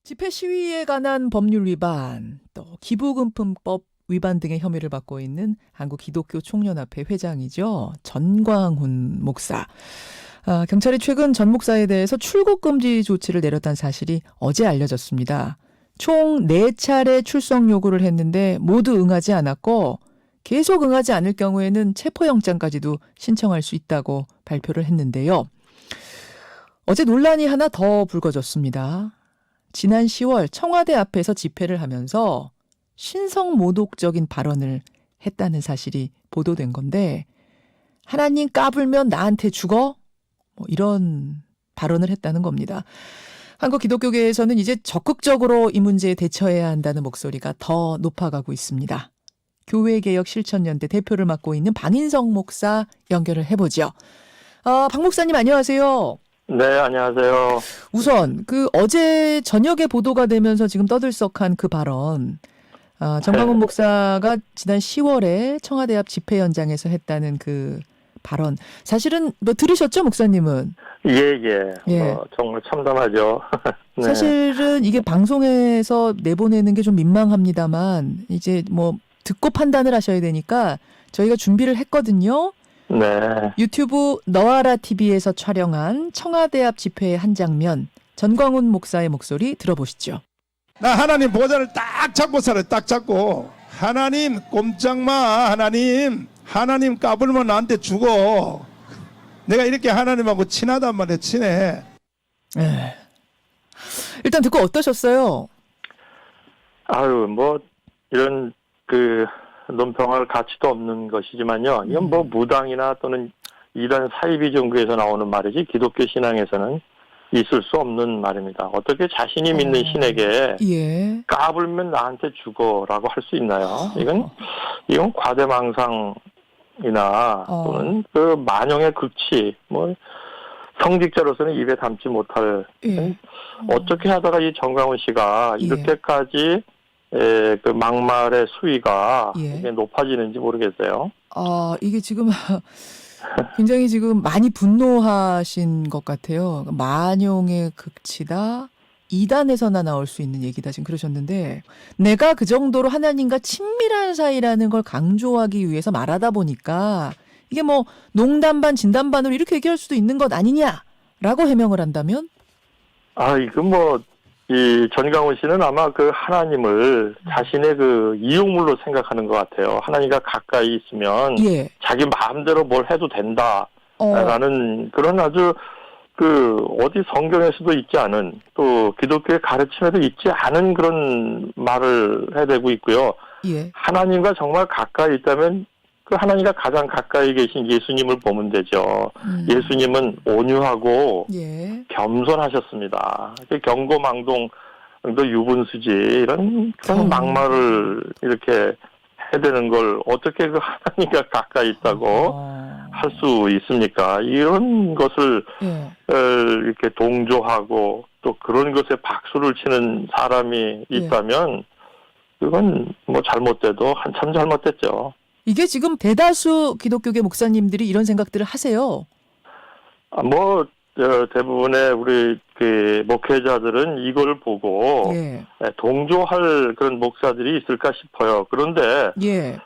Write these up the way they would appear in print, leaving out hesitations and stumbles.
집회 시위에 관한 법률 위반, 또 기부금품법 위반 등의 혐의를 받고 있는 한국기독교총연합회 회장이죠. 전광훈 목사. 경찰이 최근 전 목사에 대해서 출국 금지 조치를 내렸다는 사실이 어제 알려졌습니다. 총 4차례 출석 요구를 했는데 모두 응하지 않았고 계속 응하지 않을 경우에는 체포영장까지도 신청할 수 있다고 발표를 했는데요. 어제 논란이 하나 더 불거졌습니다. 지난 10월 청와대 앞에서 집회를 하면서 신성모독적인 발언을 했다는 사실이 보도된 건데, 하나님 까불면 나한테 죽어? 이런 발언을 했다는 겁니다. 한국 기독교계에서는 이제 적극적으로 이 문제에 대처해야 한다는 목소리가 더 높아가고 있습니다. 교회개혁 실천연대 대표를 맡고 있는 박인성 목사 연결을 해보죠. 박 목사님 안녕하세요. 네, 안녕하세요. 우선 어제 저녁에 보도가 되면서 지금 떠들썩한 그 발언, 전광훈 목사가 지난 10월에 청와대 앞 집회 현장에서 했다는 그 발언, 사실은 들으셨죠, 목사님은? 예. 정말 참담하죠. 네. 사실은 이게 방송에서 내보내는 게 좀 민망합니다만 이제 듣고 판단을 하셔야 되니까 저희가 준비를 했거든요. 네. 유튜브 너아라 TV에서 촬영한 청와대 앞 집회의 한 장면, 전광훈 목사의 목소리 들어보시죠. 나 하나님 보좌를 딱 잡고 살아요. 딱 잡고. 하나님 꼼짝마. 하나님 까불면 나한테 죽어. 내가 이렇게 하나님하고 친하단 말이야. 친해. 일단 듣고 어떠셨어요? 이런 논평할 가치도 없는 것이지만요. 이건 무당이나 또는 이런 사이비 종교에서 나오는 말이지 기독교 신앙에서는 있을 수 없는 말입니다. 어떻게 자신이 믿는 신에게 까불면 나한테 죽어라고 할 수 있나요? 이건 과대망상이나 또는 만용의 극치, 성직자로서는 입에 담지 못할. 어떻게 하다가 이 전광훈 씨가 이렇게까지 막말의 수위가 이게 높아지는지 모르겠어요. 이게 지금 굉장히 지금 많이 분노하신 것 같아요. 만용의 극치다. 이단에서나 나올 수 있는 얘기다. 지금 그러셨는데, 내가 그 정도로 하나님과 친밀한 사이라는 걸 강조하기 위해서 말하다 보니까 이게 농담 반 진담 반으로 이렇게 얘기할 수도 있는 것 아니냐라고 해명을 한다면? 이 전광훈 씨는 아마 하나님을 자신의 이용물로 생각하는 것 같아요. 하나님과 가까이 있으면 자기 마음대로 뭘 해도 된다라는 그런 아주 어디 성경에서도 있지 않은, 또 기독교의 가르침에도 있지 않은 그런 말을 해대고 있고요. 하나님과 정말 가까이 있다면 하나님과 가장 가까이 계신 예수님을 보면 되죠. 예수님은 온유하고 겸손하셨습니다. 경고망동도 유분수지, 이런 그런 막말을 이렇게 해대는 걸 어떻게 하나님과 가까이 있다고 할 수 있습니까? 이런 것을 이렇게 동조하고 또 그런 것에 박수를 치는 사람이 있다면 그건 잘못돼도 한참 잘못됐죠. 이게 지금 대다수 기독교계 목사님들이 이런 생각들을 하세요. 대부분의 우리 목회자들은 이걸 보고 동조할 그런 목사들이 있을까 싶어요. 그런데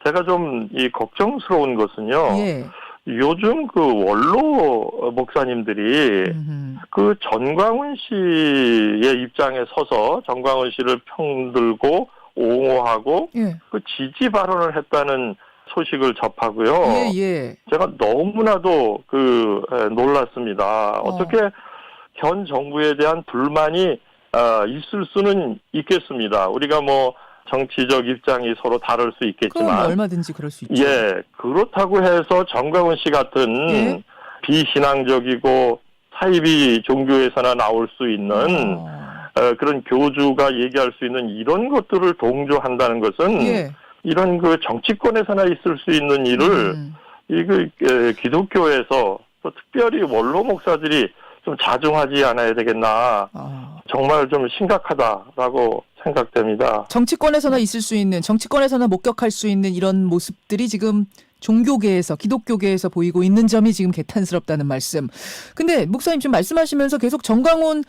제가 좀 걱정스러운 것은요. 요즘 원로 목사님들이 전광훈 씨의 입장에 서서 전광훈 씨를 편들고 옹호하고 지지 발언을 했다는 소식을 접하고요. 제가 너무나도 놀랐습니다. 어떻게 현 정부에 대한 불만이 있을 수는 있겠습니다. 우리가 정치적 입장이 서로 다를 수 있겠지만 얼마든지 그럴 수 있죠. 그렇다고 해서 전광훈 씨 같은 비신앙적이고 사이비 종교에서나 나올 수 있는 그런 교주가 얘기할 수 있는 이런 것들을 동조한다는 것은 이런 정치권에서나 있을 수 있는 일을 기독교에서 또 특별히 원로 목사들이 좀 자중하지 않아야 되겠나. 정말 좀 심각하다라고 생각됩니다. 정치권에서나 있을 수 있는, 정치권에서나 목격할 수 있는 이런 모습들이 지금 종교계에서, 기독교계에서 보이고 있는 점이 지금 개탄스럽다는 말씀. 근데 목사님 지금 말씀하시면서 계속 전광훈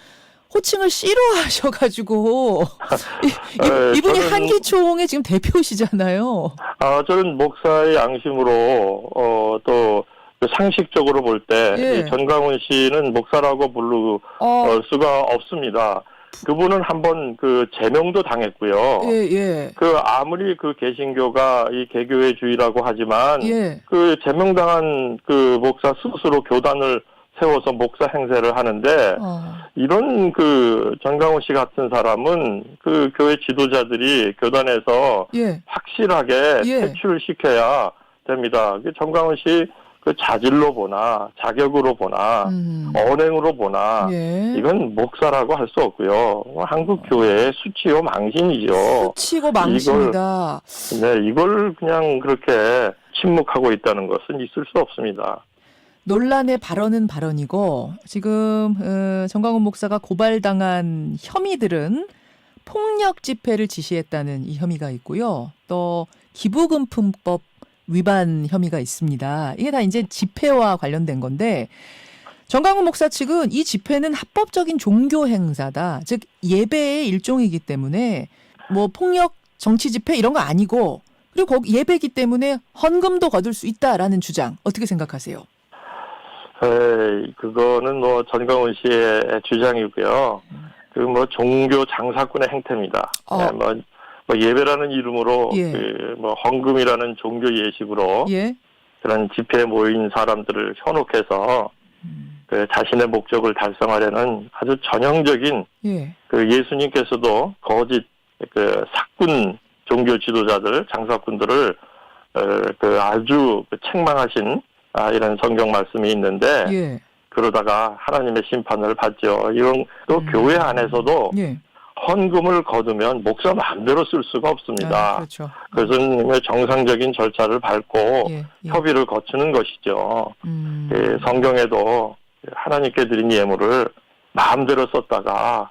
호칭을 씨로 하셔가지고 이분이 저는, 한기총의 지금 대표시잖아요. 저는 목사의 양심으로 또 상식적으로 볼 때 예. 전광훈 씨는 목사라고 부를 수가 없습니다. 그분은 한번 그 제명도 당했고요. 예. 그 아무리 그 개신교가 이 개교의 주의라고 하지만 예. 그 제명당한 그 목사 스스로 교단을 세워서 목사 행세를 하는데 이런 그 전광훈 씨 같은 사람은 그 교회 지도자들이 교단에서 예. 확실하게 예. 퇴출시켜야 됩니다. 전광훈 씨 그 자질로 보나 자격으로 보나 언행으로 보나 예. 이건 목사라고 할 수 없고요. 한국 교회의 수치요 망신이죠. 수치고 망신이다. 이걸 그냥 그렇게 침묵하고 있다는 것은 있을 수 없습니다. 논란의 발언은 발언이고 지금 전광훈 목사가 고발당한 혐의들은 폭력 집회를 지시했다는 이 혐의가 있고요. 또 기부금품법 위반 혐의가 있습니다. 이게 다 이제 집회와 관련된 건데 전광훈 목사 측은 이 집회는 합법적인 종교 행사다. 즉 예배의 일종이기 때문에 뭐 폭력 정치 집회 이런 거 아니고 그리고 거기 예배이기 때문에 헌금도 거둘 수 있다라는 주장 어떻게 생각하세요? 그거는 뭐 전광훈 씨의 주장이고요. 그 뭐 종교 장사꾼의 행태입니다. 뭐 예배라는 이름으로 예. 그 뭐 헌금이라는 종교 예식으로 예. 그런 집회에 모인 사람들을 현혹해서 그 자신의 목적을 달성하려는 아주 전형적인 예. 그 예수님께서도 거짓 그 사꾼 종교 지도자들 장사꾼들을 그 아주 책망하신 이런 성경 말씀이 있는데 예. 그러다가 하나님의 심판을 받죠. 이런 또 교회 안에서도 예. 헌금을 거두면 목사 마음대로 쓸 수가 없습니다. 그렇죠. 그것은 정상적인 절차를 밟고 예. 협의를 거치는 것이죠. 성경에도 하나님께 드린 예물을 마음대로 썼다가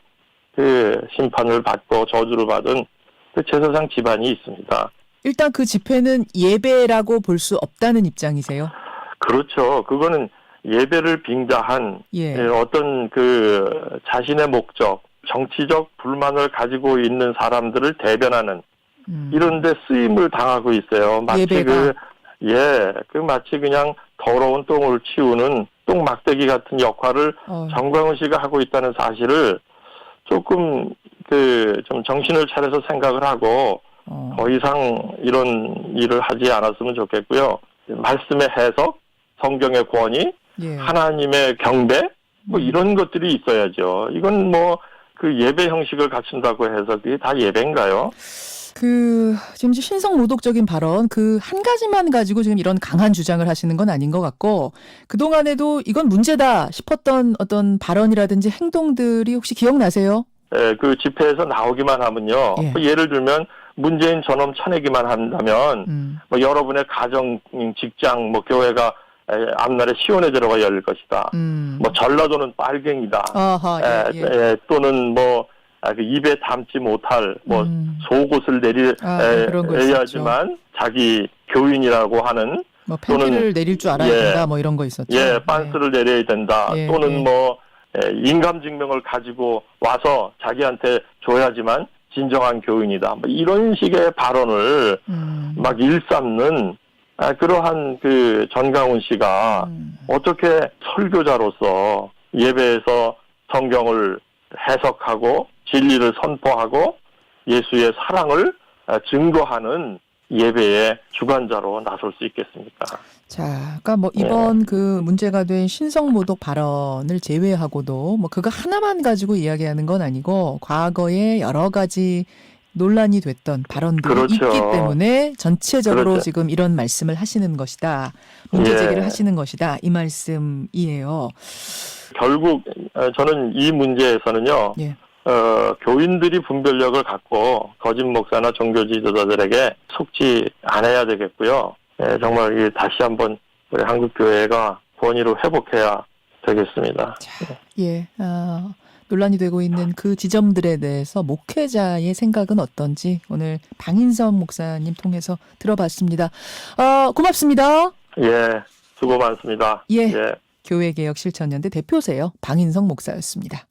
그 심판을 받고 저주를 받은 그 제사장 집안이 있습니다. 일단 그 집회는 예배라고 볼 수 없다는 입장이세요? 그렇죠. 그거는 예배를 빙자한 예. 어떤 그 자신의 목적, 정치적 불만을 가지고 있는 사람들을 대변하는 이런 데 쓰임을 당하고 있어요. 마치 예배가. 마치 그냥 더러운 똥을 치우는 똥막대기 같은 역할을 전광훈 씨가 하고 있다는 사실을 조금 좀 정신을 차려서 생각을 하고 더 이상 이런 일을 하지 않았으면 좋겠고요. 말씀의 해석, 성경의 권위, 예. 하나님의 경배, 뭐 이런 것들이 있어야죠. 이건 뭐 그 예배 형식을 갖춘다고 해서 그게 다 예배인가요? 지금 신성 모독적인 발언 한 가지만 가지고 지금 이런 강한 주장을 하시는 건 아닌 것 같고 그동안에도 이건 문제다 싶었던 어떤 발언이라든지 행동들이 혹시 기억나세요? 그 집회에서 나오기만 하면요. 예. 예를 들면 문재인 전엄 쳐내기만 한다면 뭐 여러분의 가정, 직장, 뭐 교회가 앞날에 시원해지러가 열릴 것이다. 뭐 전라도는 빨갱이다. 아하, 예. 또는 뭐 입에 담지 못할 뭐 속옷을 내려야지만 자기 교인이라고 하는 뭐 팬티를 내릴 줄 알아야 된다. 뭐 이런 거 있었죠. 빤스를 내려야 된다. 또는 뭐 인감증명을 가지고 와서 자기한테 줘야지만 진정한 교인이다. 뭐 이런 식의 발언을 막 일삼는 그러한 그 전광훈 씨가 어떻게 설교자로서 예배에서 성경을 해석하고 진리를 선포하고 예수의 사랑을 증거하는 예배의 주관자로 나설 수 있겠습니까? 자, 그러니까 뭐 이번 그 문제가 된 신성모독 발언을 제외하고도 뭐 그거 하나만 가지고 이야기하는 건 아니고 과거에 여러 가지 논란이 됐던 발언들이 있기 때문에 전체적으로 지금 이런 말씀을 하시는 것이다. 문제 제기를 하시는 것이다. 이 말씀이에요. 결국 저는 이 문제에서는요. 교인들이 분별력을 갖고 거짓 목사나 종교 지도자들에게 속지 않아야 되겠고요. 정말 다시 한번 우리 한국 교회가 권위로 회복해야 되겠습니다. 자, 논란이 되고 있는 그 지점들에 대해서 목회자의 생각은 어떤지 오늘 방인성 목사님 통해서 들어봤습니다. 고맙습니다. 수고 많습니다. 교회개혁실천연대 대표세요. 방인성 목사였습니다.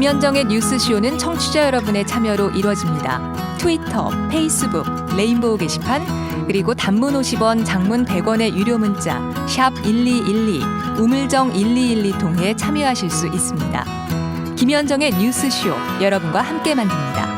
김현정의 뉴스쇼는 청취자 여러분의 참여로 이루어집니다. 트위터, 페이스북, 레인보우 게시판, 그리고 단문 50원, 장문 100원의 유료 문자 샵 1212, 우물정 1212 통해 참여하실 수 있습니다. 김현정의 뉴스쇼, 여러분과 함께 만듭니다.